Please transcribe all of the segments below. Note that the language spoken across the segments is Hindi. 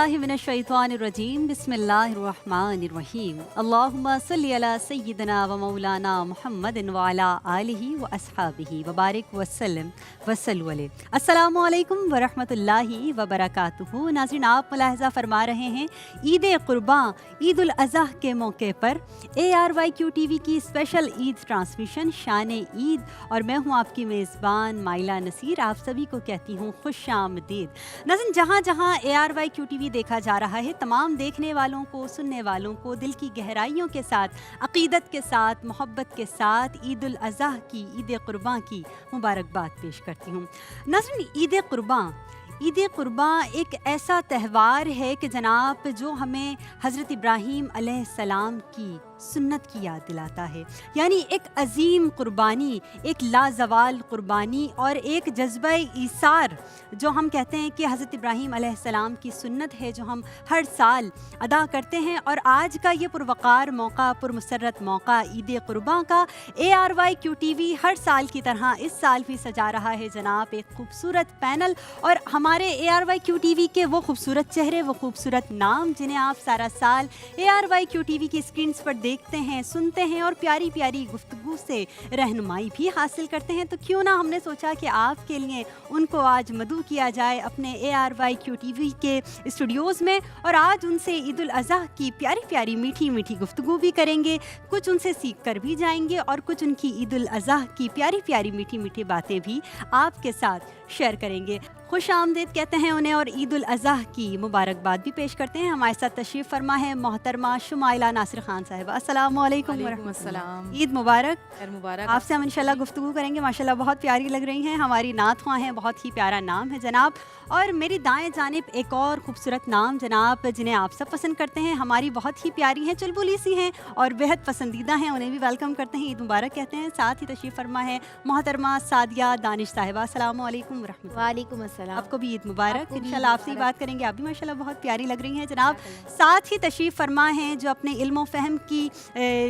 बिस्मिल्लाहि मिनश्शैतानिर्रजीम बिस्मिल्लाहिर्रहमानिर्रहीम अल्लाहुम्मा सल्लि अला सय्यिदना व मौलाना मुहम्मदिन व अला आलिहि व अस्हाबिहि व बारिक वसल्लम वसल्लु अलैहि। अस्सलामु अलैकुम व रहमतुल्लाहि व बरकातुहू। नाज़रीन, आप मुलाहिज़ा फरमा रहे हैं ईद कुर्बान ईद उल अज़हा के मौके पर ARYQ TV की स्पेशल ईद ट्रांसमिशन शान ईद, और मैं हूँ आपकी मेज़बान माइला नसीर। आप सभी को कहती हूँ खुशामदीद। नाज़रीन, जहाँ जहाँ ARYQ TV देखा जा रहा है, तमाम देखने वालों को, सुनने वालों को दिल की गहराइयों के साथ, अक़ीदत के साथ, मोहब्बत के साथ ईद उल अज़हा की, ईद कुर्बान की मुबारकबाद पेश करती हूँ। नाज़रीन, ईद कुर्बान एक ऐसा त्यौहार है कि जनाब जो हमें हज़रत इब्राहीम अलैहिस्सलाम की सुन्नत की याद दिलाता है। यानी एक अजीम कुर्बानी, एक लाजवाल कुर्बानी और एक जज्बा ईसार, जो हम कहते हैं कि हज़रत इब्राहीम अलैहिस्सलाम की सुन्नत है, जो हम हर साल अदा करते हैं। और आज का ये पुरवकार मौका, पुरमसरत मौका ईद कुर्बान का ARYQ TV हर साल की तरह इस साल भी सजा रहा है जनाब एक खूबसूरत पैनल, और हमारे ARYQ TV के वो खूबसूरत चेहरे, वो खूबसूरत नाम जिन्हें आप सारा साल ARYQ TV की स्क्रीन पर देखते हैं, सुनते हैं और प्यारी प्यारी गुफ्तगू से रहनुमाई भी हासिल करते हैं। तो क्यों ना हमने सोचा कि आपके लिए उनको आज मदऊ किया जाए अपने ARYQ TV के स्टूडियोज़ में, और आज उनसे ईद उल अज़हा की प्यारी प्यारी मीठी मीठी गुफ्तगू भी करेंगे, कुछ उनसे सीख कर भी जाएंगे और कुछ उनकी ईद उल अज़हा की प्यारी प्यारी मीठी मीठी बातें भी आपके साथ शेयर करेंगे। खुश आमदीद कहते हैं उन्हें और ईद उल अज़हा की मुबारकबाद भी पेश करते हैं। हमारे साथ तशरीफ़ फरमा है मोहतरमा शुमाइला नासिर खान साहिबा। अस्सलामु अलैकुम व रहमतुल्लाह। ईद मुबारक। आपसे हम इंशाल्लाह गुफ्तगू करेंगे। माशाल्लाह बहुत प्यारी लग रही हैं, हमारी नात ख़्वां हैं, बहुत ही प्यारा नाम है जनाब। और मेरी दाएं जानिब एक और खूबसूरत नाम जनाब, जिन्हें आप सब पसंद करते हैं, हमारी बहुत ही प्यारी हैं, चुलबुली सी हैं और बेहद पसंदीदा हैं, उन्हें भी वेलकम करते हैं, ईद मुबारक कहते हैं। साथ ही तशरीफ़ फरमा है मोहतरमा सादिया दानिश साहिबा। अस्सलामु अलैकुम व रहमतुल्लाह। वालेकुम अस्सलाम। आपको भी ईद मुबारक। इंशाल्लाह आपसे ही बात करेंगे, आप भी माशाल्लाह बहुत प्यारी लग रही हैं जनाब। साथ ही तशरीफ़ फरमा हैं जो अपने इल्म फ़हम की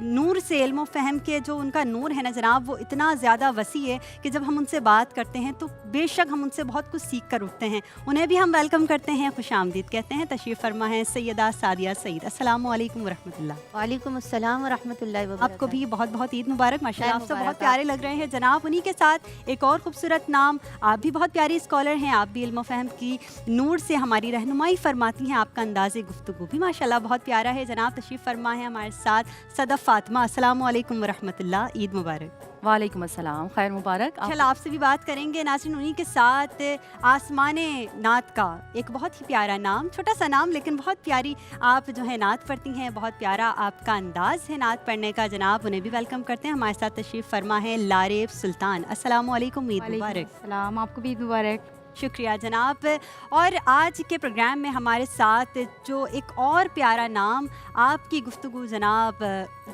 नूर से, इल्म फ़हम के जो उनका नूर है ना जनाब, वो इतना ज़्यादा वसी है कि जब हम उनसे बात करते हैं तो बेशक हम उनसे बहुत कुछ सीख कर उठते हैं। उन्हें भी हम वेलकम करते हैं, खुशामदीद कहते हैं। तशरीफ़ फरमा है सैयदा सादिया सईद। अस्सलामु अलैकुम व रहमतुल्लाह। वालेकुम अस्सलाम व रहमतुल्लाहि व बरकातहू। आपको भी बहुत बहुत ईद मुबारक। माशाल्लाह आप सब बहुत प्यारे लग रहे हैं जनाब। उन्हीं के साथ एक और खूबसूरत नाम, आप भी बहुत प्यारी स्कॉलर हैं, आप भी इल्म फ़हम की नूर से हमारी रहनुमाई फरमाती हैं। आपका अंदाज़े गुफ्तगू भी माशाल्लाह बहुत प्यारा है जनाब। तशरीफ़ फरमा है हमारे साथ सदफ़ फ़ातिमा। अस्सलामु अलैकुम व रहमतुल्लाह। ईद मुबारक। वालेकुम अस्सलाम, खैर मुबारक। चलो आपसे भी बात करेंगे नाज़रीन। उन्हीं के साथ आसमाने नात का एक बहुत ही प्यारा नाम, छोटा सा नाम लेकिन बहुत प्यारी आप जो है नात पढ़ती हैं, बहुत प्यारा आपका अंदाज़ है नात पढ़ने का जनाब। उन्हें भी वेलकम करते हैं। हमारे साथ तशरीफ़ फरमा है लारेब सुल्तान। अस्सलामु अलैकुम, ईद मुबारक। सलाम, आपको भी ईद मुबारक। शुक्रिया जनाब। और आज के प्रोग्राम में हमारे साथ जो एक और प्यारा नाम, आपकी गुफ्तगू जनाब,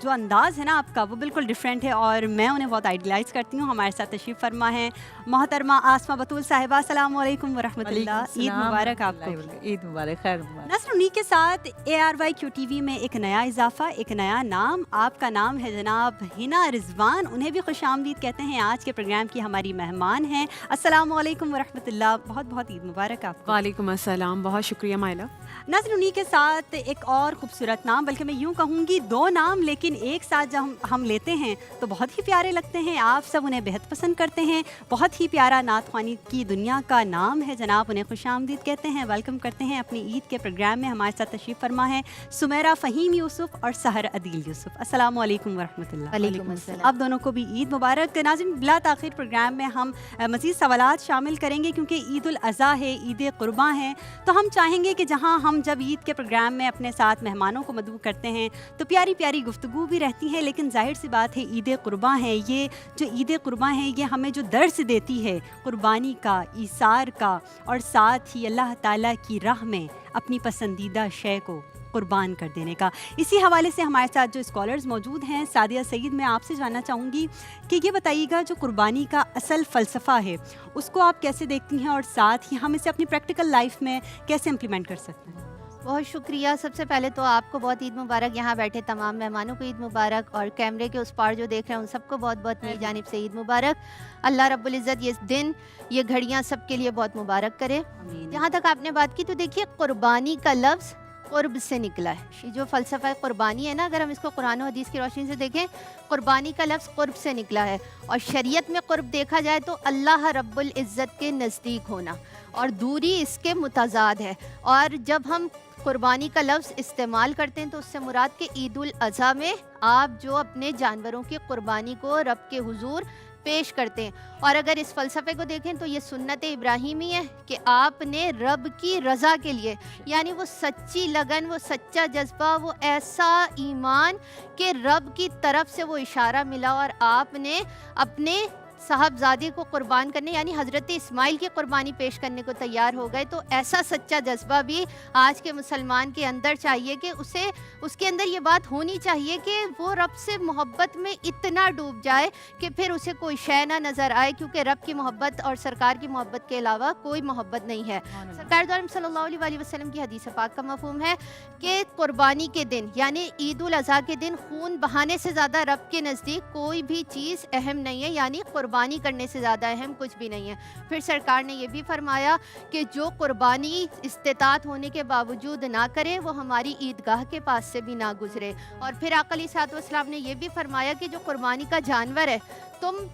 जो अंदाज़ है ना आपका, वो बिल्कुल डिफरेंट है और मैं उन्हें बहुत आइडियलाइज़ करती हूँ। हमारे साथ तशरीफ़ फरमा है मोहतरमा आसमा बतूल साहिबा। अस्सलामु अलैकुम व रहमतुल्लाह। ईद मुबारक आपको। ईद मुबारक, खैर मुबारक। नस्र उन्हीं के साथ ARYQ TV में एक नया इजाफा, एक नया नाम, आपका नाम है जनाब हिना रिजवान। उन्हें भी खुशामदीद कहते हैं। आज के प्रोग्राम की हमारी मेहमान हैं। अस्सलामु अलैकुम व रहमतुल्लाह। बहुत बहुत ईद मुबारक आपको। वालेकुम अस्सलाम, बहुत शुक्रिया माइला। नाज़रीन, उन्हीं के साथ एक और खूबसूरत नाम, बल्कि मैं यूँ कहूँगी दो नाम, लेकिन एक साथ जब हम लेते हैं तो बहुत ही प्यारे लगते हैं। आप सब उन्हें बेहद पसंद करते हैं। बहुत ही प्यारा नात ख़्वानी की दुनिया का नाम है जनाब। उन्हें खुशामदीद कहते हैं, वेलकम करते हैं अपनी ईद के प्रोग्राम में। हमारे साथ तशरीफ़ फरमा है सुमेरा फ़हीम यूसुफ़ और सहर अदील यूसुफ़। अस्सलामु अलैकुम व रहमतुल्लाह। वालेकुम अस्सलाम। आप दोनों को भी ईद मुबारक। नाज़रीन, बिला ताख़ीर प्रोग्राम में हम मज़ीद सवालात शामिल करेंगे, क्योंकि ईद उल अज़हा है, ईद कुर्बान है, तो हम चाहेंगे कि जहाँ हम जब ईद के प्रोग्राम में अपने साथ मेहमानों को मदऊ करते हैं तो प्यारी प्यारी गुफ्तगू भी रहती है, लेकिन जाहिर सी बात है ईद कुर्बान है, ये जो ईद कुर्बान है ये हमें जो दर्स देती है कुर्बानी का, ईसार का, और साथ ही अल्लाह ताला की राह में अपनी पसंदीदा शय को कुर्बान कर देने का। इसी हवाले से हमारे साथ जो स्कॉलर्स मौजूद हैं, सादिया सईद, मैं आपसे जानना चाहूँगी कि ये बताइएगा जो कुर्बानी का असल फ़लसफ़ा है उसको आप कैसे देखती हैं, और साथ ही हम इसे अपनी प्रैक्टिकल लाइफ में कैसे इम्प्लीमेंट कर सकते हैं? बहुत शुक्रिया। सबसे पहले तो आपको बहुत ईद मुबारक, यहाँ बैठे तमाम मेहमानों को ईद मुबारक, और कैमरे के उस पार जो देख रहे हैं उन सबको बहुत बहुत मेरी जानिब से ईद मुबारक। अल्लाह रब्बुल इज़्ज़त ये दिन, ये घड़ियाँ सबके लिए बहुत मुबारक करे। आमीन। जहाँ तक आपने बात की, तो देखिए कुर्बानी का लफ्ज़ कुर्ब से निकला है। ये जो फ़लसफ़ा कुर्बानी है ना, अगर हम इसको कुरान और हदीस की रोशनी से देखें, कुर्बानी का लफ्ज़ कुर्ब से निकला है। और शरीयत में कुर्ब देखा जाए तो अल्लाह रब्बुल इज़्ज़त के नज़दीक होना, और दूरी इसके मुतज़ाद है। और जब हम कुर्बानी का लफ्ज़ इस्तेमाल करते हैं तो उससे मुराद के ईद उल अज़हा में आप जो अपने जानवरों की कुर्बानी को रब के हुजूर पेश करते हैं। और अगर इस फ़लसफ़े को देखें तो ये सुन्नत इब्राहीमी है कि आपने रब की रज़ा के लिए, यानी वो सच्ची लगन, वो सच्चा जज्बा, वो ऐसा ईमान कि रब की तरफ से वो इशारा मिला और आपने अपने साहबजादे को कुर्बान करने, यानी हज़रत इस्माइल की कुर्बानी पेश करने को तैयार हो गए। तो ऐसा सच्चा जज्बा भी आज के मुसलमान के अंदर चाहिए कि उसके अंदर ये बात होनी चाहिए कि वो रब से मोहब्बत में इतना डूब जाए कि फिर उसे कोई शय ना नज़र आए, क्योंकि रब की मोहब्बत और सरकार की मोहब्बत के अलावा कोई मोहब्बत नहीं है। सरकार दो आलम सल्लल्लाहु अलैहि वसल्लम की हदीस पाक का मफ़हूम है कि कुर्बानी के दिन, यानी ईद उल अज़हा के दिन, खून बहाने से ज़्यादा रब के नज़दीक कोई भी चीज़ अहम नहीं है, यानी कुर्बानी करने से ज़्यादा अहम कुछ भी नहीं है। फिर सरकार ने यह भी फरमाया कि जो कुर्बानी इस्तेतात होने के बावजूद ना करे वो हमारी ईदगाह के पास से भी ना गुजरे। और फिर आका अलैहिस्सलाम ने यह भी फरमाया कि जो कुर्बानी का जानवर है, तुम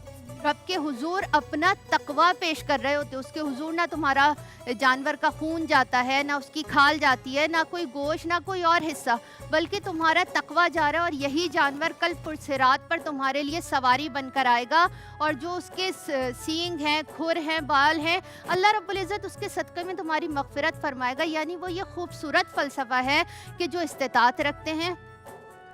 रब के हुजूर अपना तकवा पेश कर रहे होते, उसके हुजूर ना तुम्हारा जानवर का खून जाता है, ना उसकी खाल जाती है, ना कोई गोश्त, ना कोई और हिस्सा, बल्कि तुम्हारा तकवा जा रहा है। और यही जानवर कल पुरसिरात पर तुम्हारे लिए सवारी बनकर आएगा, और जो उसके सींग हैं, खुर हैं, बाल हैं, अल्लाह रब्बुल इज़्ज़त उसके सदक़े में तुम्हारी मग़फ़िरत फरमाएगा। यानी वो ये खूबसूरत फ़लसफ़ा है कि जो इस्तिताअत रखते हैं,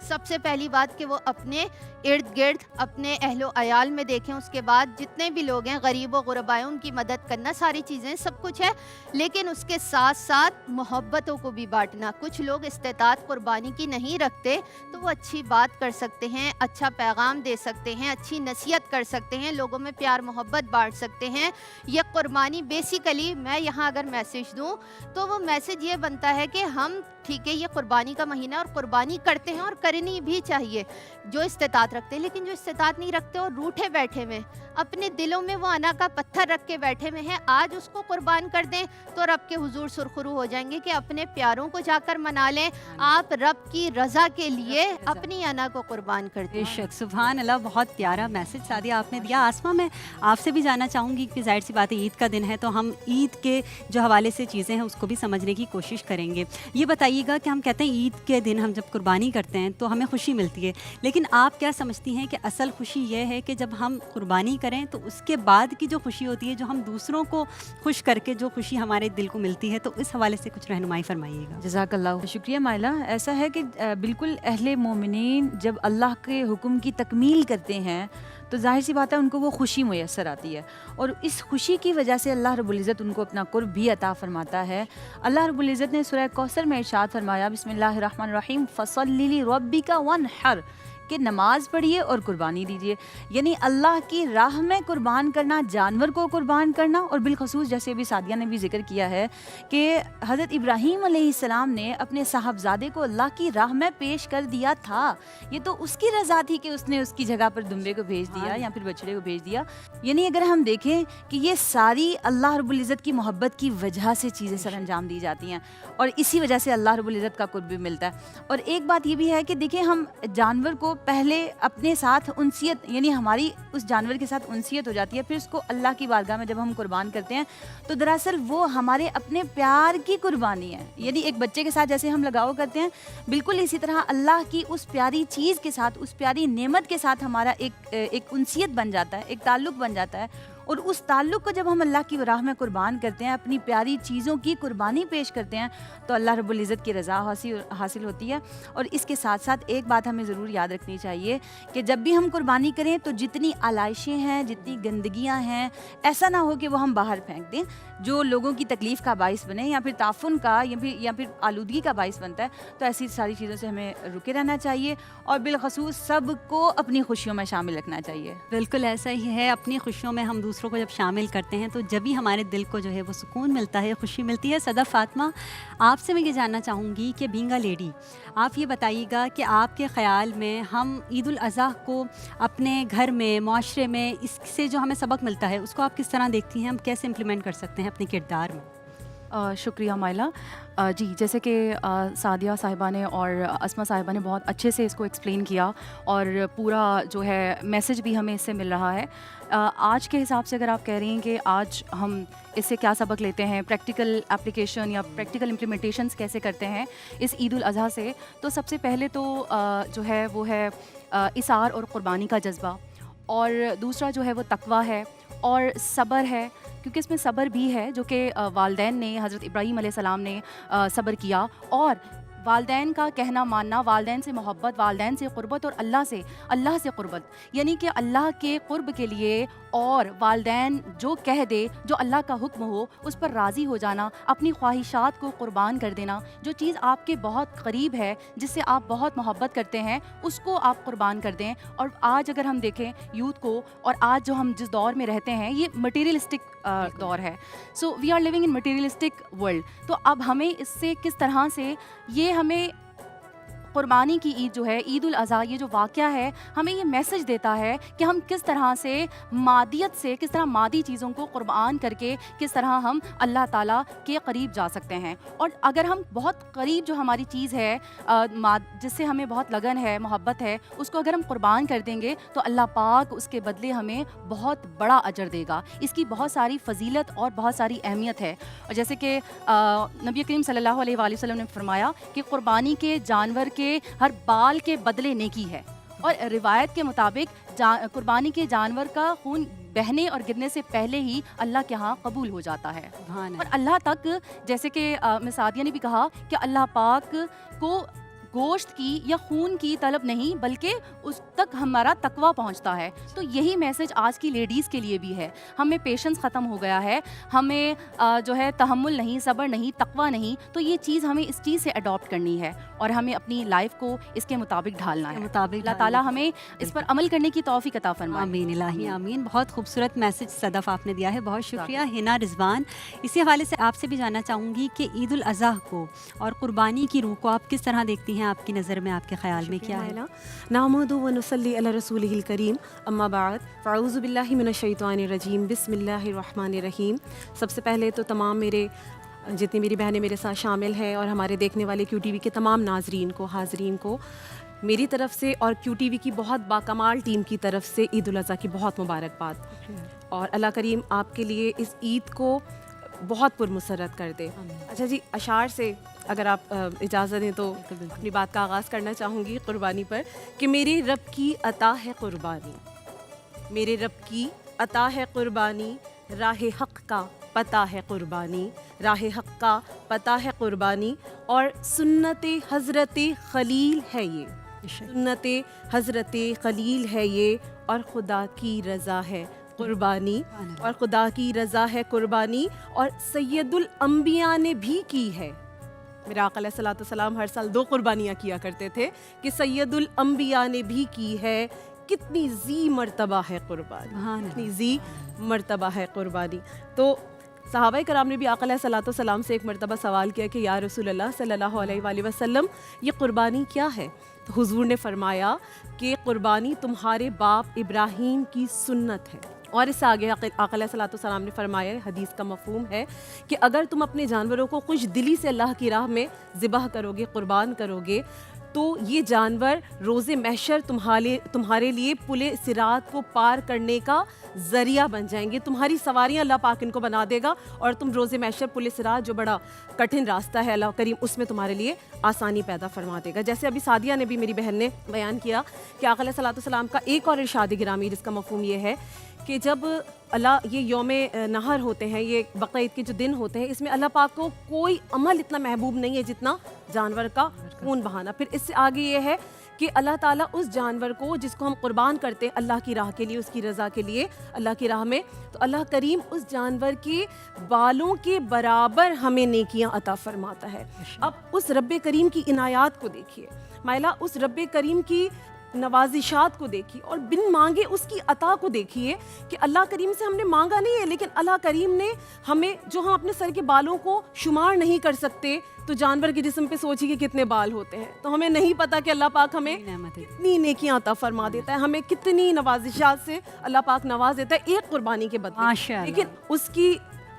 सबसे पहली बात कि वो अपने इर्द गिर्द अपने अहलो अयाल में देखें, उसके बाद जितने भी लोग हैं गरीब व गुरबा हैं उनकी मदद करना, सारी चीज़ें सब कुछ है, लेकिन उसके साथ साथ मोहब्बतों को भी बांटना। कुछ लोग इस्तेताअत कुर्बानी की नहीं रखते तो वो अच्छी बात कर सकते हैं, अच्छा पैगाम दे सकते हैं, अच्छी नसीहत कर सकते हैं, लोगों में प्यार मोहब्बत बांट सकते हैं। यह कुर्बानी बेसिकली, मैं यहाँ अगर मैसेज दूँ तो वो मैसेज ये बनता है कि हम, ठीक है, ये कुर्बानी का महीना और कुर्बानी करते हैं और करनी भी चाहिए जो इस्तेताअत रखते हैं, लेकिन जो इस्तेताअत नहीं रखते और रूठे बैठे हुए, अपने दिलों में वो अना का पत्थर रख के बैठे हुए हैं, आज उसको कुर्बान कर दें तो रब के हुजूर सुरखरू हो जाएंगे कि अपने प्यारों को जाकर मना लें, आप रब की रज़ा के लिए अपनी अना को कुर्बान कर दें। बेशक, सुभान अल्लाह, बहुत प्यारा मैसेज सादिया आपने दिया। आसमा, मैं आपसे भी जानना चाहूँगी कि जाहिर सी बात है ईद का दिन है तो हम ईद के जो हवाले से चीज़ें हैं उसको भी समझने की कोशिश करेंगे। ये बताइएगा कि हम कहते हैं ईद के दिन हम जब कुर्बानी करते हैं तो हमें खुशी मिलती है, लेकिन आप क्या समझती हैं कि असल खुशी ये है कि जब हम कुर्बानी करें तो उसके बाद की जो खुशी होती है, जो हम दूसरों को खुश करके जो खुशी हमारे दिल को मिलती है, तो इस हवाले से कुछ रहनुमाई फरमाइएगा। जज़ाकल्लाह, शुक्रिया माइला। ऐसा है कि बिल्कुल अहले मोमिनीन जब अल्लाह के हुक्म की तकमील करते हैं तो जाहिर सी बात है उनको वो खुशी मुयस्सर आती है, और इस खुशी की वजह से अल्लाह रब्बुल इज़्ज़त उनको अपना कुर्ब भी अता फरमाता है। अल्लाह रब्बुल इज़्ज़त ने सूरह कौसर में इरशाद फरमाया, बिस्मिल्लाहिर रहमानिर रहीम, फसल्लि लिरब्बिका वनहर, कि नमाज पढ़िए और कुर्बानी दीजिए। यानी अल्लाह की राह में कुर्बान करना, जानवर को कुर्बान करना। और बिलखसूस जैसे अभी सादिया ने भी जिक्र किया है कि हज़रत इब्राहीम अलैहिस्सलाम ने अपने साहबजादे को अल्लाह की राह में पेश कर दिया था, ये तो उसकी रज़ा थी कि उसने उसकी जगह पर दुम्बे को भेज दिया या फिर बछड़े को भेज दिया। यानी अगर हम देखें कि ये सारी अल्लाह रब्बुल इज़्ज़त की मोहब्बत की वजह से चीज़ें सर अंजाम दी जाती हैं, और इसी वजह से अल्लाह रब्बुल इज़्ज़त का कुर्ब भी मिलता है। और एक बात ये भी है कि देखिए, हम जानवर को पहले अपने साथ उनसियत, यानी हमारी उस जानवर के साथ उनसियत हो जाती है, फिर उसको अल्लाह की बारगाह में जब हम कुर्बान करते हैं तो दरअसल वो हमारे अपने प्यार की कुर्बानी है। यानी एक बच्चे के साथ जैसे हम लगाव करते हैं, बिल्कुल इसी तरह अल्लाह की उस प्यारी चीज़ के साथ, उस प्यारी नेमत के साथ हमारा एक उनसियत बन जाता है, एक ताल्लुक़ बन जाता है। और उस ताल्लुक़ को जब हम अल्लाह की राह में कुर्बान करते हैं, अपनी प्यारी चीज़ों की कुर्बानी पेश करते हैं, तो अल्लाह रब्बुल इज़्ज़त की रज़ा हासिल होती है। और इसके साथ साथ एक बात हमें ज़रूर याद रखनी चाहिए कि जब भी हम कुर्बानी करें तो जितनी आलाइशें हैं, जितनी गंदगियाँ हैं, ऐसा ना हो कि वो हम बाहर फेंक दें जो लोगों की तकलीफ़ का बाइस बने, या फिर ताफुन का, या फिर आलूदगी का बाइस बनता है। तो ऐसी सारी चीज़ों से हमें रुके रहना चाहिए, और बिलखसूस सबको अपनी खुशियों में शामिल रखना चाहिए। बिल्कुल ऐसा ही है, अपनी खुशियों में हम दूसरों दूसरों को जब शामिल करते हैं तो जब भी हमारे दिल को जो है वो सुकून मिलता है, खुशी मिलती है। सदा फातिमा, आपसे मैं ये जानना चाहूँगी कि बीइंग अ लेडी, आप ये बताइएगा कि आपके ख़्याल में हम ईद उल अज़हा को अपने घर में, माशरे में, इससे जो हमें सबक मिलता है उसको आप किस तरह देखती हैं, हम कैसे इम्प्लीमेंट कर सकते हैं अपने किरदार में? शुक्रिया माइला। जी, जैसे कि सादिया साहिबा ने और अस्मा साहिबा ने बहुत अच्छे से इसको एक्सप्लेन किया और पूरा जो है मैसेज भी हमें इससे मिल रहा है। आज के हिसाब से अगर आप कह रही हैं कि आज हम इससे क्या सबक लेते हैं, प्रैक्टिकल एप्लीकेशन या प्रैक्टिकल इम्प्लीमेंटेशंस कैसे करते हैं इस ईद उल अज़हा से, तो सबसे पहले तो जो है वो है इसार और क़ुरबानी का जज्बा, और दूसरा जो है वो तकवा है और सब्र है, क्योंकि इसमें सब्र भी है जो कि वालदैन ने, हज़रत इब्राहीम अलैहिस्सलाम ने सब्र किया, और वालदैन का कहना मानना, वालदैन से मोहब्बत, वालदैन से क़ुरबत और अल्लाह से क़ुरबत, यानी कि अल्लाह के क़ुर्ब के लिए और वालदैन जो कह दे, जो अल्लाह का हुक्म हो उस पर राज़ी हो जाना, अपनी ख्वाहिशात को क़ुरबान कर देना, जो चीज़ आपके बहुत करीब है, जिससे आप बहुत मोहब्बत करते हैं, उसको आप क़ुरबान कर दें। और आज अगर हम देखें यूथ को, और आज जो हम जिस दौर में रहते हैं ये मटीरियलिस्टिक दौर है, so we are living in materialistic world. तो अब हमें इससे किस तरह से, ये हमें क़ुरबानी की ईद जो है, ईद उल अज़हा, ये जो वाक़या है हमें ये मैसेज देता है कि हम किस तरह से मादियत से, किस तरह मादी चीज़ों को क़ुरबान करके किस तरह हम अल्लाह ताला के करीब जा सकते हैं। और अगर हम बहुत करीब जो हमारी चीज़ है, जिससे हमें बहुत लगन है, मोहब्बत है, उसको अगर हम क़ुरबान कर देंगे तो अल्लाह पाक उसके बदले हमें बहुत बड़ा अजर देगा। इसकी बहुत सारी फ़जीलत और बहुत सारी अहमियत है। और जैसे कि नबी करीम सल्लल्लाहु अलैहि वसल्लम ने फरमाया कि क़ुरबानी के जानवर के हर बाल के बदले नेकी है, और रिवायत के मुताबिक कुर्बानी के जानवर का खून बहने और गिरने से पहले ही अल्लाह के यहाँ कबूल हो जाता है। और अल्लाह तक, जैसे कि मिस सादिया ने भी कहा कि अल्लाह पाक को गोश्त की या खून की तलब नहीं, बल्कि उस तक हमारा तकवा पहुंचता है। तो यही मैसेज आज की लेडीज़ के लिए भी है। हमें पेशेंस ख़त्म हो गया है, हमें जो है तहम्मुल नहीं, सब्र नहीं, तकवा नहीं। तो ये चीज़ हमें इस चीज़ से अडॉप्ट करनी है और हमें अपनी लाइफ को इसके मुताबिक ढालना है। अल्लाह ताला हमें इस पर अमल करने की तौफीक अता फरमाए। आमीन इलाही आमीन। बहुत खूबसूरत मैसेज सदफ़ आपने दिया है, बहुत शुक्रिया हिना रिजवान। इसी हवाले से आपसे भी जानना चाहूँगी कि ईद उल अज़हा को और कुर्बानी की रूह को आप किस तरह देखती हैं? आपकी नज़र में, आपके ख्याल में क्या है? नहमदु व नुसल्ली अला रसूलिहिल करीम, अम्मा बाद, फ़अऊज़ु बिल्लाहि मिनश शैतानिर रजीम, बिस्मिल्लाहिर रहमानिर रहीम। सबसे पहले तो तमाम जितनी मेरी बहनें मेरे साथ शामिल हैं और हमारे देखने वाले QTV के तमाम नाजरीन को, हाजरीन को मेरी तरफ से और QTV की बहुत बाकमाल टीम की तरफ से ईद उल अज़हा की बहुत मुबारकबाद। और अल्लाह करीम आपके लिए इस ईद को बहुत पुरमसरत कर दे। अच्छा जी, अशार से अगर आप इजाज़त दें तो अपनी बात का आगाज़ करना चाहूँगी कुर्बानी पर, कि मेरे रब की अता है कुर्बानी, मेरे रब की अता है कुर्बानी, राह हक़ का पता है कुर्बानी, राह हक़ का पता है कुर्बानी, और सुन्नत हज़रत खलील है ये, सुन्नत हज़रत खलील है ये, और खुदा की रज़ा है कुर्बानी, और खुदा की रज़ा है कुर्बानी, और सैयदुल अंबिया ने भी की है। मेरे आका अलैहिस्सलातु वस्सलाम हर साल 2 कुर्बानियाँ किया करते थे कि सैयदुल अंबिया ने भी की है। कितनी जी मर्तबा है कुर्बानी, कितनी जी मर्तबा है कुर्बानी। तो सहाबा कराम ने भी आका अलैहिस्सलातु वस्सलाम से एक मर्तबा सवाल किया कि या रसूल अल्लाह सल्लल्लाहु अलैहि वसल्लम, ये कुर्बानी क्या है? तो हुजूर ने फरमाया कि कुर्बानी तुम्हारे बाप इब्राहीम की सुन्नत है। और इससे आगे आका अलैहिस्सलातु वस्सलाम ने फरमाया, हदीस का मफ़हूम है कि अगर तुम अपने जानवरों को खुश दिली से अल्लाह की राह में ज़िबह करोगे, कुर्बान करोगे, तो ये जानवर रोज़े महशर तुम्हारे लिए पुले सिरात को पार करने का ज़रिया बन जाएंगे। तुम्हारी सवारियाँ अल्लाह पाक इनको बना देगा और तुम रोज़े महशर पुले सिरात, जो बड़ा कठिन रास्ता है अल्लाह करीम, उसमें तुम्हारे लिए आसानी पैदा फरमा देगा। जैसे अभी सादिया ने भी, मेरी बहन ने बयान किया कि आका अलैहिस्सलातु वस्सलाम का एक और इरशाद गिरामी, जिसका मफ़हूम ये है कि जब अल्लाह ये यौमे नहर होते हैं, ये बकरा ईद के जो दिन होते हैं, इसमें अल्लाह पाक को कोई अमल इतना महबूब नहीं है जितना जानवर का खून बहाना। फिर इससे आगे ये है कि अल्लाह ताला उस जानवर को जिसको हम कुर्बान करते हैं अल्लाह की राह के लिए, उसकी रज़ा के लिए, अल्लाह की राह में, तो अल्लाह करीम उस जानवर के बालों के बराबर हमें नेकियां अता फरमाता है। अब उस रब्बे करीम की इनायात को देखिए माइला, उस रब्बे करीम की नवाजिशात को देखिए और बिन मांगे उसकी अता को देखिए कि अल्लाह करीम से हमने मांगा नहीं है, लेकिन अल्लाह करीम ने हमें, जो हम अपने सर के बालों को शुमार नहीं कर सकते, तो जानवर के जिस्म पे सोचिए कि कितने बाल होते हैं। तो हमें नहीं पता कि अल्लाह पाक हमें कितनी नेकियां अता फरमा देता है, हमें कितनी नवाजिशात से अल्लाह पाक नवाज देता है एक कुर्बानी के बदले। माशाअल्लाह। लेकिन उसकी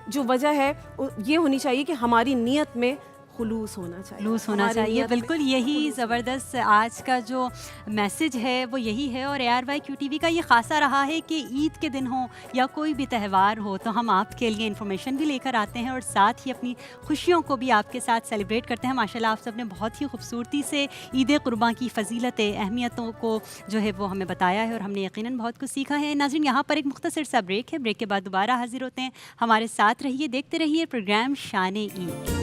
जो वजह है ये होनी चाहिए कि हमारी नीयत में खुलूस होना चाहिए, लूस होना हमारी चाहिए। नीयत में बिल्कुल यही ज़बरदस्त आज का जो मैसेज है वो यही है। और ARYQTV का ये खासा रहा है कि ईद के दिन हो या कोई भी त्यौहार हो तो हम आपके लिए इन्फॉर्मेशन भी लेकर आते हैं और साथ ही अपनी खुशियों को भी आपके साथ सेलिब्रेट करते हैं। माशाल्लाह आप सब ने बहुत ही खूबसूरती से ईद कुर्बान की फ़जीलत अहमियतों को जो है वो हमें बताया है और हमने यकीनन बहुत कुछ सीखा है। नाज़रीन, यहाँ पर एक मुख्तसर सा ब्रेक है, ब्रेक के बाद दोबारा हाजिर होते हैं। हमारे साथ रहिए, देखते रहिए प्रोग्राम शान-ए ईद।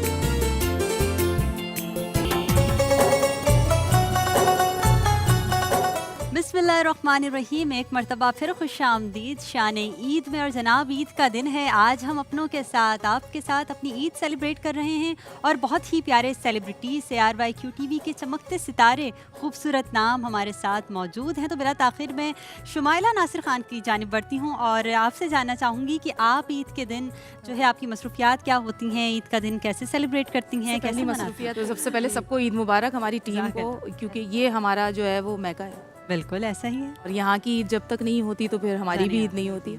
बिस्मिल्लाहिर्रहमानिर्रहीम। एक मरतबा फिर खुश आमदीद शान ईद में। और जनाब ईद का दिन है, आज हम अपनों के साथ, आपके साथ अपनी ईद सेलिब्रेट कर रहे हैं और बहुत ही प्यारे सेलिब्रिटीज़ से ARYQTV के चमकते सितारे, खूबसूरत नाम हमारे साथ मौजूद हैं। तो बिला ताख़िर मैं शुमाइला नासिर ख़ान की जानिब बढ़ती हूँ और आपसे जानना चाहूँगी कि आप ईद के दिन जो है आपकी मसरूफियात क्या होती हैं, ईद का दिन कैसे सेलिब्रेट करती हैं, कैसे मनाती हैं? मसरूफियत तो सबसे पहले सबको ईद मुबारक हमारी टीम को, क्योंकि ये हमारा जो है वो मैका है बिल्कुल ऐसा ही है। और यहाँ की ईद जब तक नहीं होती तो फिर हमारी भी ईद नहीं होती।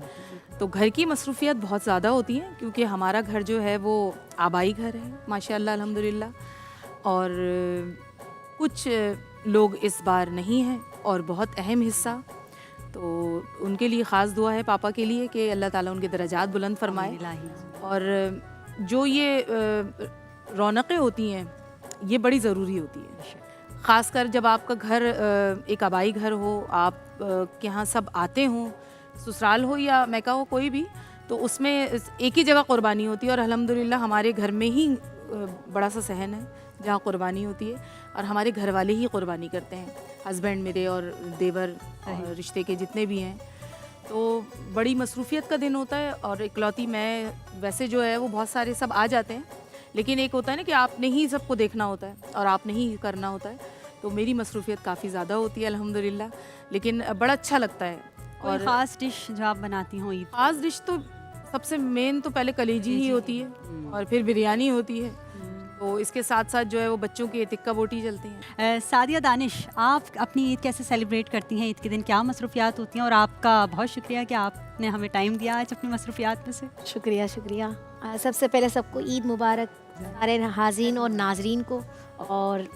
तो घर की मसरूफियत बहुत ज़्यादा होती हैं, क्योंकि हमारा घर जो है वो आबाई घर है माशाल्लाह अल्हम्दुलिल्लाह। और कुछ लोग इस बार नहीं हैं और बहुत अहम हिस्सा, तो उनके लिए ख़ास दुआ है पापा के लिए कि अल्लाह ताला उनके दर्जात बुलंद फरमाए। और जो ये रौनकें होती हैं ये बड़ी ज़रूरी होती है, ख़ासकर जब आपका घर एक आबाई घर हो, आप के यहाँ सब आते हों, ससुराल हो या मैका हो कोई भी, तो उसमें एक ही जगह कुर्बानी होती है। और अल्हम्दुलिल्लाह हमारे घर में ही बड़ा सा सहन है जहाँ कुर्बानी होती है और हमारे घर वाले ही कुर्बानी करते हैं, हस्बैंड मेरे और देवर और रिश्ते के जितने भी हैं। तो बड़ी मसरूफियत का दिन होता है। और इकलौती मैं, वैसे जो है वो बहुत सारे सब आ जाते हैं, लेकिन एक होता है ना कि आपने ही सबको देखना होता है और आपने ही करना होता है। तो मेरी मसरूफियत काफ़ी ज़्यादा होती है अल्हम्दुलिल्लाह, लेकिन बड़ा अच्छा लगता है। और ख़ास डिश जो आप बनाती हो ईद? ख़ास डिश तो सबसे मेन तो पहले कलेजी ही होती है और फिर बिरयानी होती है। तो इसके साथ साथ जो है वो बच्चों की टिक्का बोटी चलती हैं। सादिया दानिश, आप अपनी ईद कैसे सेलिब्रेट करती हैं? ईद के दिन क्या मसरूफियात होती हैं? और आपका बहुत शुक्रिया कि आपने हमें टाइम दिया आज अपनी मसरूफियात में से। शुक्रिया शुक्रिया। सबसे पहले सबको ईद मुबारक, सारे हाज़रीन और नाजरीन को। और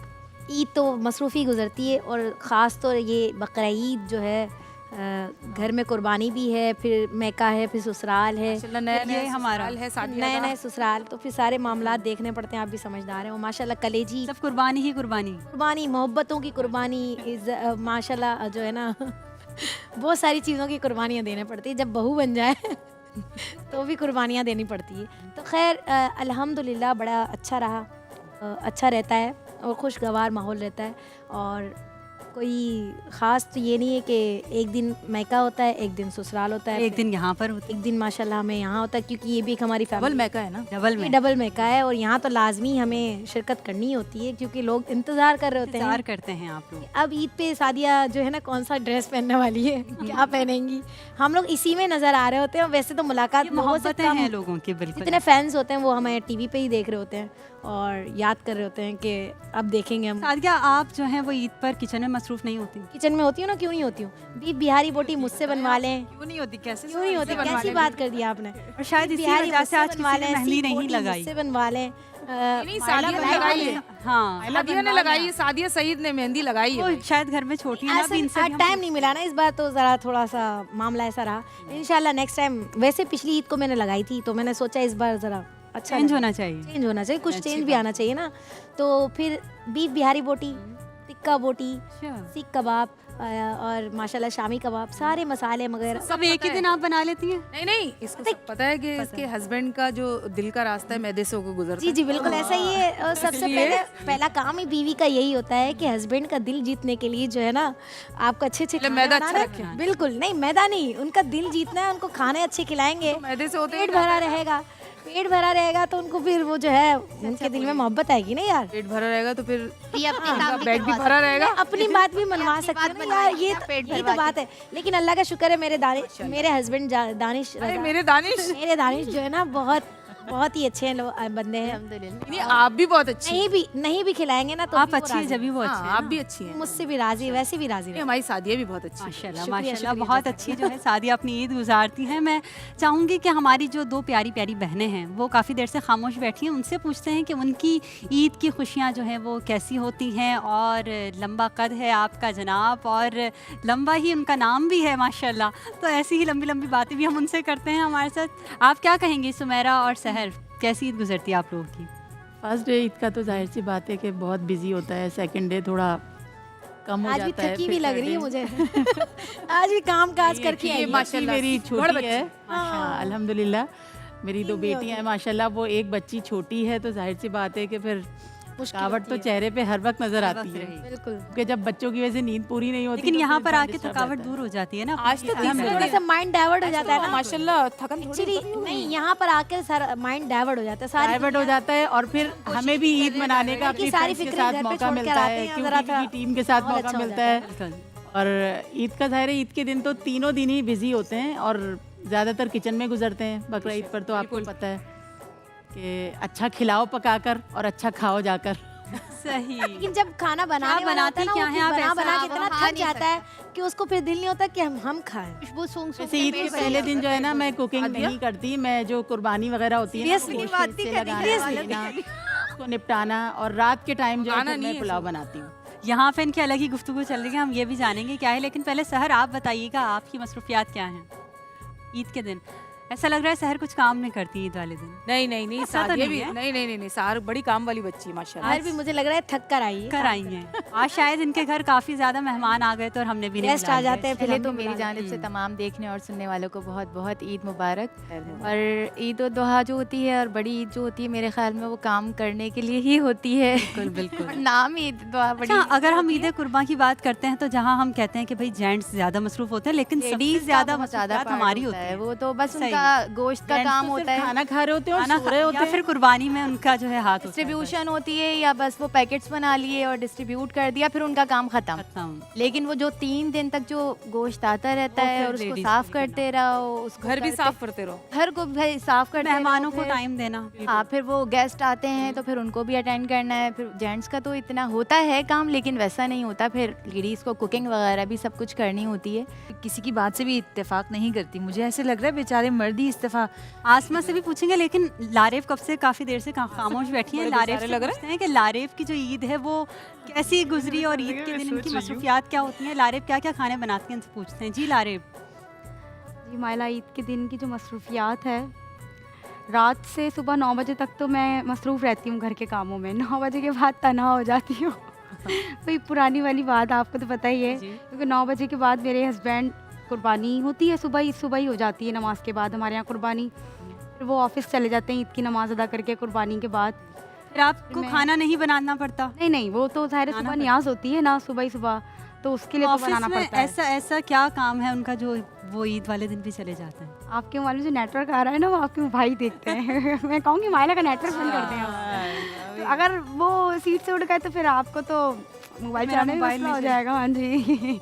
ईद तो मसरूफ़ी गुज़रती है और ख़ास तौर ये बकरा ईद जो है, घर में कुर्बानी भी है, फिर मैका है, फिर ससुराल है, नया हमारा है, नए नए ससुराल, तो फिर सारे मामलात देखने पड़ते हैं। आप भी समझदार हैं। और माशाल्लाह कलेजी सब कुर्बानी ही कुर्बानी, कुर्बानी, मोहब्बतों की कुर्बानी, माशाल्लाह जो है ना बहुत सारी चीज़ों की कुर्बानियाँ देने पड़ती है। जब बहू बन जाए तो भी कुर्बानियाँ देनी पड़ती है। तो खैर अल्हम्दुलिल्लाह बड़ा अच्छा रहा, अच्छा रहता है और खुशगवार माहौल रहता है। और कोई ख़ास तो ये नहीं है कि एक दिन मैका होता है, एक दिन ससुराल होता है, एक दिन यहाँ पर होती एक दिन माशाल्लाह हमें यहाँ होता है, क्योंकि ये भी एक हमारी डबल मैका है ना, डबल मैका है। और यहाँ तो लाजमी हमें शिरकत करनी होती है, क्योंकि लोग इंतज़ार कर रहे होते हैं। इंतज़ार करते हैं आप लोग। अब ईद पे सादिया जो है ना कौन सा ड्रेस पहनने वाली है, क्या पहनेंगी, हम लोग इसी में नज़र आ रहे होते हैं। वैसे तो मुलाकात मोहब्बतें हैं लोगों की, बिल्कुल जितने फैंस होते हैं वो हमें टीवी पे ही देख रहे होते हैं और याद कर रहे होते हैं कि अब देखेंगे हम। सादिया, आप जो हैं वो ईद पर किचन में मसरूफ़ नहीं होती? किचन में होती हूँ ना, क्यों नहीं होती हूँ। बीफ बिहारी बोटी मुझसे बनवा लें। क्यों नहीं होती? कैसे क्यों नहीं होती? कैसी बात कर दी आपने। और शायद इसी वजह से आज किसी ने मेहंदी नहीं लगाई। मुझसे बनवा लें। सादिया ने लगाई है। हाँ, सादिया ने लगाई है, सादिया सईद ने मेहंदी लगाई है। शायद घर में छोटी है ना, अभी इनसे टाइम नहीं मिला ना इस बार, तो ज़रा थोड़ा सा मामला ऐसा रहा। इंशाल्लाह नेक्स्ट टाइम। वैसे पिछली ईद को मैंने लगाई थी, तो मैंने सोचा इस बार ज़रा अच्छा चेंज होना चाहिए, कुछ चेंज भी आना चाहिए ना। तो फिर बीफ बिहारी बोटी, टिक्का बोटी, सीख कबाब और माशाल्लाह शामी कबाब, सारे मसाले वगैरह सब एक ही दिन आप बना लेती हैं? नहीं, इसको सब पता है कि इसके हस्बैंड का जो दिल का रास्ता है मैदे से होकर गुजरता है। जी बिल्कुल ऐसा ही है। और सबसे पहला काम ही बीवी का यही होता है कि हस्बैंड का दिल जीतने के लिए जो है ना, आपको अच्छे मैदा अच्छा रखें। बिल्कुल नहीं, मैदा नहीं, उनका दिल जीतना है, उनको खाने अच्छे खिलाएंगे, मैदे से होते पेट भरा रहेगा पेट भरा रहेगा तो उनको फिर वो जो है उनके दिल में मोहब्बत आएगी ना यार। पेट भरा रहेगा तो फिर ये अपने उनका काम भी पेट भी करवा भरा रहेगा। अपनी बात भी मनवा अपनी सकते बात हैं ना मनवा यार, सकते ये हैं, पेट यही भरवा तो बात है। लेकिन अल्लाह का शुक्र है मेरे हस्बैंड दानिश अरे रज़ा, मेरे दानिश, मेरे दानिश जो है ना बहुत ही अच्छे बंदे हैं। अल्हम्दुलिल्लाह। नहीं, आप भी बहुत अच्छी हैं। नहीं भी खिलाएंगे ना तो आप भी वो अच्छी है राज़ी जब भी वो अच्छे हाँ, हैं आप ना। भी अच्छी हैं। मुझसे भी राजी, वैसे भी राजी नहीं, रहे। हमारी सादिया भी बहुत अच्छी हैं। माशाल्लाह शुक्रिया, माशाल्लाह शुक्रिया, बहुत जज़ाक अच्छी जो है सादिया अपनी ईद गुजारती हैं। मैं चाहूँगी कि हमारी जो दो प्यारी प्यारी बहनें हैं वो काफ़ी देर से खामोश बैठी हैं, उनसे पूछते हैं कि उनकी ईद की खुशियाँ जो हैं वो कैसी होती हैं। और लंबा कद है आपका जनाब और लंबा ही उनका नाम भी है माशाल्लाह, तो ऐसी ही लंबी लंबी बातें भी हम उनसे करते हैं हमारे साथ। आप क्या कहेंगी सुमेरा और सहर, कैसी ईद गुजरती है आप लोगों की? फर्स्ट डे ईद का तो जाहिर सी बात है कि बहुत बिजी होता है। सेकंड डे थोड़ा कम हो आज भी जाता है। थकी भी फिर लग third रही है day- मुझे आज भी काम काज करके ये आई हूँ। माशाल्लाह मेरी बड़ छोटी बच्ची। है। हाँ, अल्हम्दुलिल्लाह मेरी दो तीन नहीं बेटियां हैं माशाल्लाह। वो एक बच्ची छोटी है तो जाहिर सी बात है कि फिर थकावट तो चेहरे पे हर वक्त नजर आती है, बिल्कुल। क्योंकि जब बच्चों की वजह से नींद पूरी नहीं होती लेकिन तो यहाँ फिर पर इंसान आके disturb थकावट रहता है। दूर हो जाती है ना। आज तो थोड़ा सा माइंड डाइवर्ट हो जाता है ना माशाल्लाह थकन थोड़ी एक्चुअली नहीं, यहाँ पर आके सारा माइंड डाइवर्ट हो जाता है। सारी डाइवर्ट हो जाता है और फिर हमें भी ईद मनाने का कि अपनी सारी फ्रेंड्स के फिक्रें साथ घर पे मौका छोड़ कर मिलता आते है, हैं, क्योंकि जरा उनकी टीम के साथ माहौल मौका अच्छा हो मिलता जाता है। और ईद का ज़ाहिर है ईद के दिन तो तीनों दिन ही बिजी होते हैं और ज़्यादातर किचन में गुजरते हैं। बकरा ईद पर तो आपको पता है कि अच्छा खिलाओ पकाकर और अच्छा खाओ जाकर। सही। लेकिन जब खाना बनाने क्या वाला होता है बनाती ना, क्या वो हैं आप बना ऐसा? बना के वो इतना खा थक नहीं जाता है कि उसको फिर दिल नहीं होता कि हम खाएं। खुशबू सूंघ सूंघ जैसे के ईद के पेट भर पहले जाता दिन जो है ना मैं कुकिंग नहीं करती। मैं जो कुर्बानी वगैरह होती है ना, Seriously? गोश्त बात से नहीं करनी, लगाना, seriously? सीना, उसको निपटाना और रात के टाइम जो है पकाना फिर नहीं मैं है पुलाव सब। बनाती हूँ। यहाँ पे इनकी अलग ही गुफ्तगू चल रही है, हम ये भी जानेंगे क्या है। लेकिन पहले सहर आप बताइएगा आपकी मसरूफियात क्या हैं ईद के दिन? ऐसा लग रहा है सहर कुछ काम नहीं करती ईद वाले दिन। नहीं नहीं नहीं, ऐसा तो सादिया नहीं भी है? नहीं, सार बड़ी काम वाली बच्ची है माशाल्लाह। आज भी मुझे लग रहा है थक कर आई है। कर आई हैं आज शायद इनके घर काफी ज्यादा मेहमान आ गए तो और हमने भी नहीं गेस्ट आ बुलाया। जाते हैं पहले फिर तो मेरी जानिब से तमाम देखने और सुनने वालों को बहुत बहुत ईद मुबारक। और ईद उल दुहा जो होती है और बड़ी ईद जो होती है मेरे ख्याल में वो काम करने के लिए ही होती है। बिल्कुल बिल्कुल। और नाम ही ईद उल दुहा बड़ी अच्छा, ईद अगर हम होती ईद है। कुर्बान की बात करते हैं तो जहाँ हम कहते हैं कि भाई जेंट्स ज्यादा मसरूफ होते हैं, लेकिन सबसे लेडीज ज्यादा बहुत ज्यादा मसरूफियात part हमारी होता होती है। है। वो तो बस सही उनका गोश्त का Gents काम तो सिर्फ होता है, खाना खा रहे होते हैं और खाना सो रहे होते या हैं। फिर कुर्बानी में उनका जो है हाथ होता है डिस्ट्रीब्यूशन होती है या बस वो पैकेट्स बना लिए और डिस्ट्रीब्यूट कर दिया फिर उनका काम बस, खत्म। खत्म। लेकिन वो जो 3 दिन तक जो गोश्त आता रहता वो है फिर और उसको ladies साफ को भी करते रहो, उसको घर भी करते- साफ करते रहो। घर को भी साफ करते मेहमानों रहो, को फिर- टाइम देना। हाँ, फिर वो गेस्ट आते हैं तो फिर उनको भी अटेंड करना है। फिर जेंट्स का तो इतना होता है काम, लेकिन वैसा नहीं होता। फिर लेडीज़ को कुकिंग वगैरह भी सब कुछ करनी होती है। किसी की बात से भी इत्तेफाक नहीं करती। मुझे ऐसे लग रहा है बेचारे मर्द ही इस्तीफा। आसमा से भी पूछेंगे, लेकिन लारेफ कब से काफी देर से खामोश बैठी हैं। बड़े लारेफ बेचारे से लग रहे पूछते हैं कि लारेफ की जो ईद है वो कैसी गुजरी और ईद के दिन इनकी मसरूफियात क्या होती हैं। लारेफ क्या क्या खाने बनाती हैं इनसे पूछते हैं। जी लारेफ। जी माइला, ईद के दिन की जो मसरूफियात है, रात से सुबह 9 बजे तक तो मैं मसरूफ़ रहती हूँ घर के कामों में। 9 बजे के बाद तनहा हो जाती हूँ वही पुरानी वाली बात, आपको तो पता ही है। जी। क्योंकि 9 बजे के बाद मेरे हस्बैंड, कुर्बानी होती है सुबह ही हो जाती है नमाज के बाद हमारे यहाँ कुर्बानी। फिर वो ऑफिस चले जाते हैं ईद की नमाज़ अदा करके कुर्बानी के बाद। फिर आपको मैं- खाना नहीं बनाना पड़ता? नहीं, वो तो ज़ाहिर है बनाना सुबह पड़ता। न्याज होती है ना सुबह ही सुबह, तो उसके लिए तो ऑफिस बनाना में पड़ता है। ऐसा ऐसा क्या काम है उनका जो वो ईद वाले दिन भी चले जाते हैं? आपके मोबाइल में जो नेटवर्क आ रहा है ना वो आपके भाई देखते हैं मैं कहूँगी माइला का नेटवर्क बंद कर दें आप। तो अगर वो सीट से उड़ गए तो फिर आपको तो मोबाइल मेरा चलाने में मोबाइल मसला हो नहीं जाएगा। हाँ जी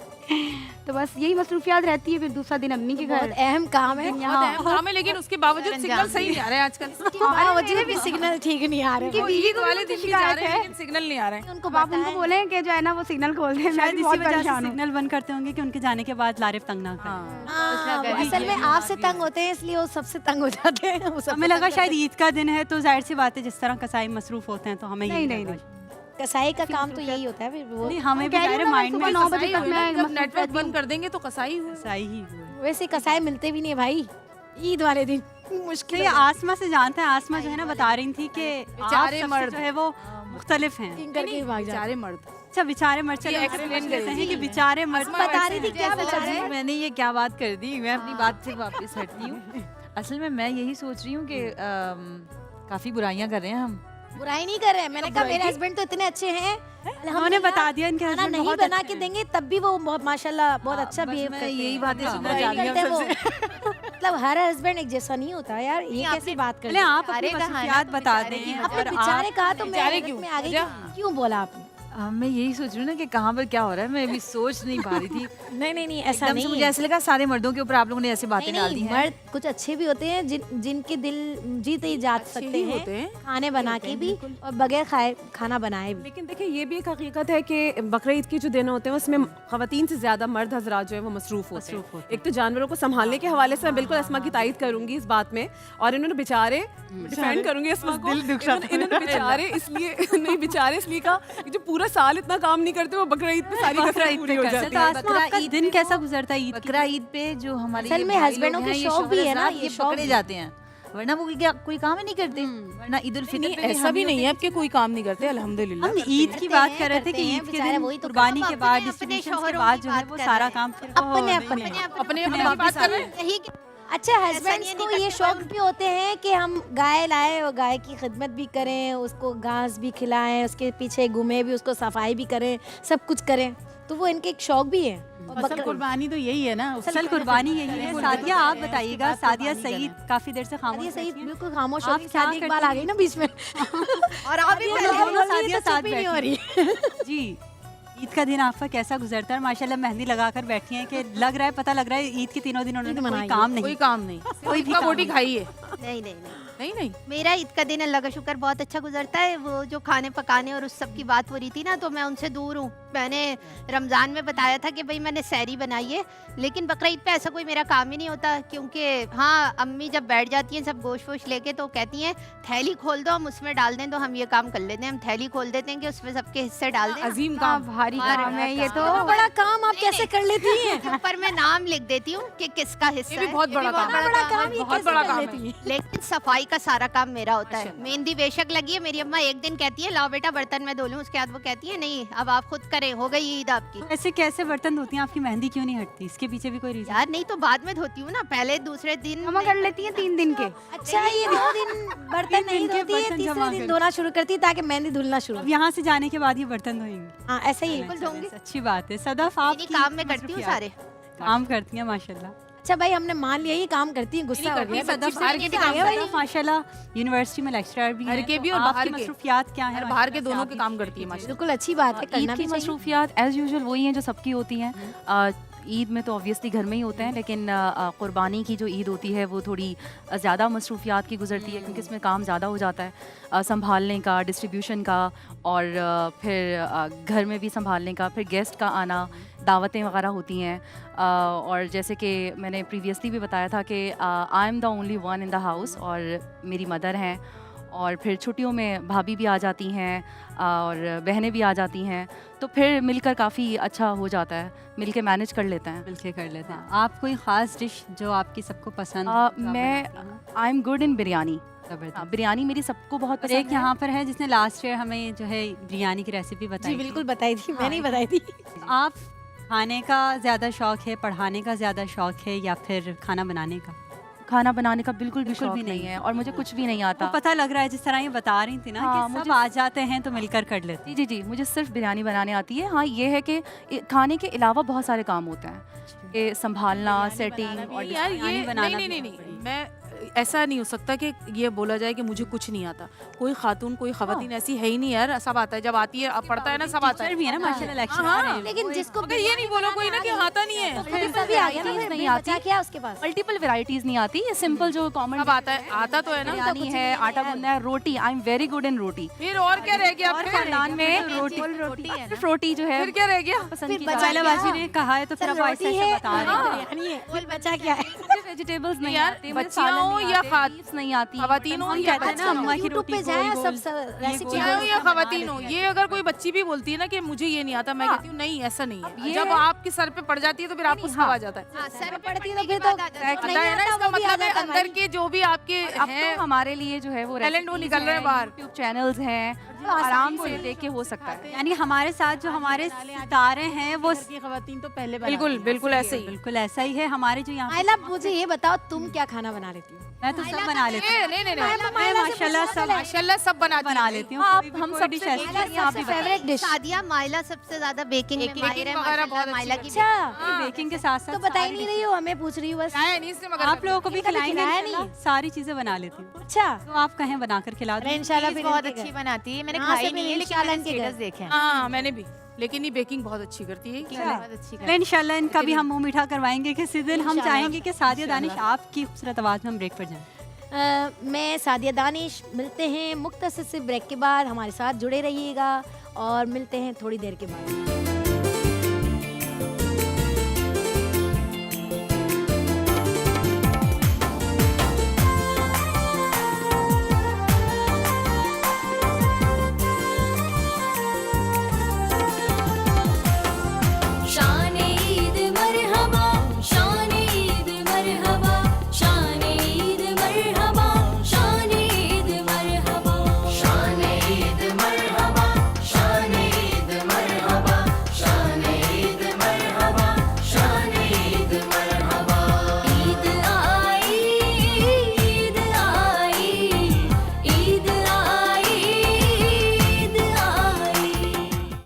तो बस यही मसरूफियात रहती है। फिर दूसरा दिन अम्मी के बहुत घर। अहम काम है। बहुत अहम काम है, लेकिन उसके बावजूद सिग्नल सही नहीं आ रहे हैं आजकल। मुझे भी सिग्नल ठीक नहीं आ रहे। वो ईद वाले दिन भी जा रहे हैं लेकिन सिग्नल नहीं आ रहे हैं। उनको तो आप उनको बोले कि जो है ना वो सिग्नल खोल दें। मैं शायद भी इसी बहुत वजह से परेशान हूँ। सिग्नल बंद करते होंगे कि उनके जाने के बाद लारेफ तंग ना करें। हाँ। वो असल में आपसे तंग होते हैं इसलिए वो सबसे तंग हो जाते हैं। वो सबसे हमें लगा तंग शायद ईद का दिन है तो जाहिर सी बात है जिस तरह कसाई मसरूफ होते हैं तो हमें नहीं, यही नहीं, लगा। नहीं। होते हैं। कसाई का काम तो यही होता है। फिर वो नहीं, हमें भी कह रही जाहिर हूँ ना, माइंड में सुबह 9 बजे कसाई तक हुए ना, मैं जब मसरूफ नेटवर्क रहती हूँ। बंद कर देंगे तो कसाई हुए। कसाई ही हुए। वैसे कसाई मिलते भी नहीं है भाई ईद वाले दिन। मुश्किल तो ये आसमा से जानते हैं। आसमा जो है ना बता रही थी कि बेचारे आप सबसे मर्द। जो है वो मुख्तलिफ हैं। किंग करके ही भाग जाते बेचारे मर्द। अच्छा, बेचारे मर्द। चलो ये हम explain समझ लेते करिए। हैं कि बेचारे मर्द। आसमा बता रही थी क्या जैसा बेचारे। है। मैंने ये क्या बात कर दी, मैं अपनी बात से वापस हटती हूँ। असल में मैं यही सोच रही हूँ कि काफ़ी बुराइयाँ कर रहे हैं हम बुराई नहीं कर रहे हैं, मैंने कहा मेरे हस्बैंड तो इतने अच्छे हैं, उन्होंने बता दिया इनके खाना husband नहीं बहुत बना अच्छे के हैं। देंगे तब भी वो बहुत माशाल्लाह बहुत अच्छा बस बिहेव मैं करते यही हैं। बातें हाँ, सुनना बुराई चाह रही करते हैं हूँ वो। मतलब हर हस्बैंड एक जैसा नहीं होता यार, ये कैसी बात कर पहले रहे हैं? आप अपनी मसरूफियात बता दें आपने और बेचारे आप कहा तो मैं बेचारे हजरत क्यों? में आ गई, क्यों बोला आपने? मैं यही सोच रही हूँ ना कि कहाँ पर क्या हो रहा है, मैं अभी सोच नहीं पा रही थी। नहीं ऐसा एकदम से नहीं मुझे है। ऐसे लगा सारे मर्दों के ऊपर आप लोगों ने ऐसी बातें नहीं डाल दी नहीं, हैं। मर्द कुछ अच्छे भी होते हैं जिनके दिल जीते ही जा सकते ही हैं, होते हैं। खाने बना के भी और बगैर खाए खाना बनाए भी। लेकिन देखिए ये भी एक हकीकत है कि बकरा ईद के जो दिन होते हैं उसमें ख़वातीन से ज़्यादा मर्द हजरात जो है वो मसरूफ़ होते हैं। एक तो जानवरों को संभालने के हवाले से मैं बिल्कुल अस्मा की तायद करूंगी इस बात में, और इन्होंने बेचारे डिफेंड करूंगी अस्मा को, इन्होंने बेचारे इसलिए नहीं बेचारे इसलिए कहा कि जो पूरा साल इतना काम नहीं करते वो बकरा ईद पे सारी कसरत पूरी हो जाती तो है। आसमा आपका दिन कैसा गुजरता है ईद की? बकरा ईद पे जो हमारे असल ये में भाई हस्बैंडों लोग के हैं, ये शौक भी है ना, शौहर ये ये शौक पकड़े भी। जाते हैं, वरना वो क्या कोई काम ही नहीं करते। वरना ईद उल फितर नहीं पे भी ऐसा हम भी ये नहीं होते है आपके कोई काम नहीं करते, अल्हम्दुलिल्लाह। हम ईद की बात कर रहे थे कि करते हैं, ईद के बेचारे दिन वही तो कुर्बानी हम के अपने- बाद अपने डिस्ट्रीब्यूशन के शौहरों बाद की जो है बात वो कर सारा रहे काम हैं। अपने अपने अपने बात कर रहे हैं। यही अच्छा हस्बैंड्स को ये शौक भी होते हैं कि हम गाय लाए और गाय की खिदमत भी करें, उसको घास भी खिलाएं, उसके पीछे घूमे भी, उसको सफाई भी करें, सब कुछ करें, तो वो इनके एक शौक भी है। और असल बकरा- कुर्बानी तो यही है ना। असल कुर्बानी यही है। सादिया आप बताइएगा, सादिया सईद काफी देर से खामोश ये सही बैठी हैं। बिल्कुल खामोश आप हो गई, क्या शादी एक बार आ गई ना बीच में। और आप भी ये पहले लोग दोनों बोल रही सादिया है तो साथ चुप ही नहीं हो बैठी रही। जी, ईद का दिन आपका कैसा गुजरता है? माशाल्लाह मेहंदी लगाकर बैठी हैं कि लग रहा है, पता लग रहा है ईद के तीनों दिन उन्होंने कोई मनाई काम कोई नहीं काम नहीं, कोई भी का काम बोटी नहीं। खाई है। नहीं नहीं नहीं नहीं मेरा ईद का दिन अल्लाह का शुक्र बहुत अच्छा गुजरता है। वो जो खाने पकाने और उस सब की बात हो रही थी ना, तो मैं उनसे दूर हूँ। मैंने रमज़ान में बताया था कि भाई मैंने सैरी बनाई है, लेकिन बकरा ईद पे ऐसा कोई मेरा काम ही नहीं होता, क्योंकि हाँ अम्मी जब बैठ जाती हैं सब गोश्त वोश लेके तो कहती हैं थैली खोल दो, हम उसमें डाल दें, तो हम ये काम कर लेते हैं, हम थैली खोल देते हैं कि उसमें सबके हिस्से डाल दें। अजीम हाँ, काम। भारी काम है ये तो। इतना बड़ा काम आप कैसे कर लेती हैं? उसके ऊपर मैं नाम लिख देती हूँ कि किसका हिस्सा ये भी है। बहुत बड़ा काम है। बड़ा काम ये बहुत कैसे बड़ा कर काम लेती है। हैं? लेकिन सफाई का सारा काम मेरा होता है। माशाल्लाह। मेहंदी बेशक लगी है, मेरी अम्मा एक दिन कहती है लाओ बेटा बर्तन में धो लूं, उसके बाद वो कहती है नहीं अब आप खुद करें, हो गई ईद आपकी। ऐसे कैसे बर्तन धोती हैं? आपकी मेहंदी क्यों नहीं हटती? इसके पीछे भी कोई रीजन? यार नहीं तो बाद में धोती हूँ ना, पहले दूसरे दिन जमा कर लेती हैं 3 दिन के। अच्छा ये 2 दिन बर्तन नहीं दिन के धोती है, बर्तन तीसरे जमा दिन कर- धोना शुरू करती है ताकि मेहंदी धुलना शुरू अब हो। यहाँ से जाने के बाद ये बर्तन धोएंगी? हाँ ऐसा ही है। बिल्कुल धोंगी। अच्छी बात है। सदफ आप इन्हीं काम में करती हूँ सारे। काम करती हैं माशाल्लाह। अच्छा भाई हमने मान लिया ये काम करती है, गुस्सा हो गया। सदफ बाहर के भी काम सदफ माशाल्लाह यूनिवर्सिटी में लेक्चरर भी घर हैं, के भी तो और आपकी बाहर के। मसरूफियात क्या है? और बाहर के दोनों के काम करती है माशाल्लाह। बिल्कुल अच्छी बात है, करना ईद की भी चाहिए। मसरूफियात एज़ यूजुअल वही हैं जो सबकी होती हैं। ईद में तो ऑब्वियसली घर में ही होते हैं, लेकिन कुर्बानी की जो ईद होती है वो थोड़ी ज़्यादा मसरूफियात की गुजरती है, क्योंकि इसमें काम ज़्यादा हो जाता है संभालने का, डिस्ट्रीब्यूशन का, और फिर घर में भी संभालने का, फिर गेस्ट का आना, दावतें वगैरह होती हैं। और जैसे कि मैंने प्रीवियसली भी बताया था कि I am the only one in the house, और मेरी मदर हैं, और फिर छुट्टियों में भाभी भी आ जाती हैं और बहनें भी आ जाती हैं, तो फिर मिलकर काफ़ी अच्छा हो जाता है, मिलके मैनेज कर लेते हैं। मिलके कर लेते हैं। आप कोई खास डिश जो आपकी सबको पसंद हो, जो आप मैं बनाती हैं? I am good in biryani. जबरदस्त। बिरयानी मेरी सबको बहुत और पसंद एक यहाँ पर है जिसने लास्ट ईयर हमें जो है बिरयानी की रेसिपी बताई जी थी। बिल्कुल बताई थी, मैंने ही हाँ। बताई थी। आप खाने का ज़्यादा शौक है, पढ़ाने का ज़्यादा शौक है, या फिर खाना बनाने का? खाना बनाने का बिल्कुल भी बिल्कुल शौक भी नहीं नहीं है, और मुझे कुछ भी नहीं वो आता। पता लग रहा है जिस तरह ये बता रही थी ना हाँ, कि सब मुझे- आ जाते हैं तो मिलकर कर लेते जी जी जी, मुझे सिर्फ बिरयानी बनाने आती है। हाँ ये है कि खाने के अलावा बहुत सारे काम होते हैं, ये संभालना, सेटिंग और यार बिरयानी ये बनाना नहीं भी नहीं बहुत नहीं बड़ी। मैं ऐसा नहीं हो सकता कि ये बोला जाए कि मुझे कुछ नहीं आता। कोई खातून कोई खवातीन ऐसी है ही नहीं यार, सब आता है, जब आती है अब पढ़ता है ना सब आता है। टीचर भी है ना माशाल्लाह, लेक्चरर हाँ, हैं। लेकिन जिसको मगर ये नहीं बोलो कोई ना कि आता नहीं है। फिर भी आ गया ना, फिर नहीं बचा आती। क्या उसके पास? मल्टीपल वेराइटीज नहीं आती, ये सिंपल जो कॉमन सब आता है, आता तो है ना। बिरयानी है, आटा गूंदना है, रोटी, I am very good in roti. फिर और क्या रह गया? और फिर खानदान में सिर्फ रोटी जो है फिर क्या रह गया? पसंद फिर की बचा जाती पहले है। बाजी ने कहा है तो फिर चल अब ऐसा रोटी ऐसा है, बता रही हाँ, हैं। बिरयानी है, फिर बचा क्या है? मुझे वेजिटेबल्स नहीं यार, आते, मुझे बच्चियाँ सालन हो नहीं या आते, खात- beefs नहीं आती, खवातीन हो हम या कहते हैं ना अम्मा की यूट्यूब रोटी पे जाए गोल सब गोल, सब ये रेसिपी गोल चाहे हो या बना खवातीन हो, लेती ये अगर कोई बच्ची भी बोलती है ना कि मुझे ये नहीं आता, मैं हाँ। कहती हूँ नहीं ऐसा नहीं है। ये जब है- आपके सर पे पड़ जाती है तो फिर आपको सब आ जाता है। हाँ, सर पे पड़ती है पड़ने तो फिर के तो बाद आ जाता है। पता है ना, इसका वो भी आ मतलब है जाता है अंदर भाई। के जो भी आपके अब हैं तो हमारे लिए जो है वो टैलेंट वो recipes निकल रहे हैं हैं, बाहर। यूट्यूब चैनल्स हैं, आराम से देख के हो सकता है। यानी हमारे साथ जो हमारे सितारे हैं वो घर की खवातीन तो पहले बिल्कुल बिल्कुल ऐसे ही। बिल्कुल ऐसा ही है। हमारे जो यहाँ माइला मुझे ये बताओ तुम क्या खाना बना लेती हो? मैं तो सब बना लेती हूँ। नहीं नहीं मैं माशाल्लाह सब माशाल्लाह सब बना लेती हूँ। आप कोई हम कोई सब डिश से ऐसी पहले नहीं है, आप भी फेवरेट डिश सादिया माइला सबसे ज्यादा बेकिंग में माहिर है वगैरह बहुत माशाल्लाह, माइला की अच्छा बेकिंग के साथ साथ तो बता ही नहीं रही हो, हमें पूछ रही हूँ बस। आप लोगों को भी कभी खिलाएंगे खिलाया इंशाल्लाह। नहीं। सारी चीजें बना लेती हूँ। अच्छा तो आप कहें बनाकर खिला अरे दो। इंशाल्लाह फिर बहुत इनके अच्छी घर। बनाती है, मैंने यहाँ से खाई भी नहीं है नहीं, लेकिन मैंने शालन के घर। स्टेटस देखे हैं। हाँ मैंने भी, लेकिन ये बेकिंग बहुत अच्छी करती है। बहुत अच्छी चलें इंशाल्लाह इनका भी हम मुंह मीठा करवाएंगे किसी दिन। हम चाहेंगे कि सादिया दानिश आपकी खूबसूरत आवाज़ में हम ब्रेक पर जाएं। मैं सादिया दानिश, मिलते हैं मुख्तसर से ब्रेक के बाद। हमारे साथ जुड़े रहिएगा और मिलते हैं थोड़ी देर के बाद।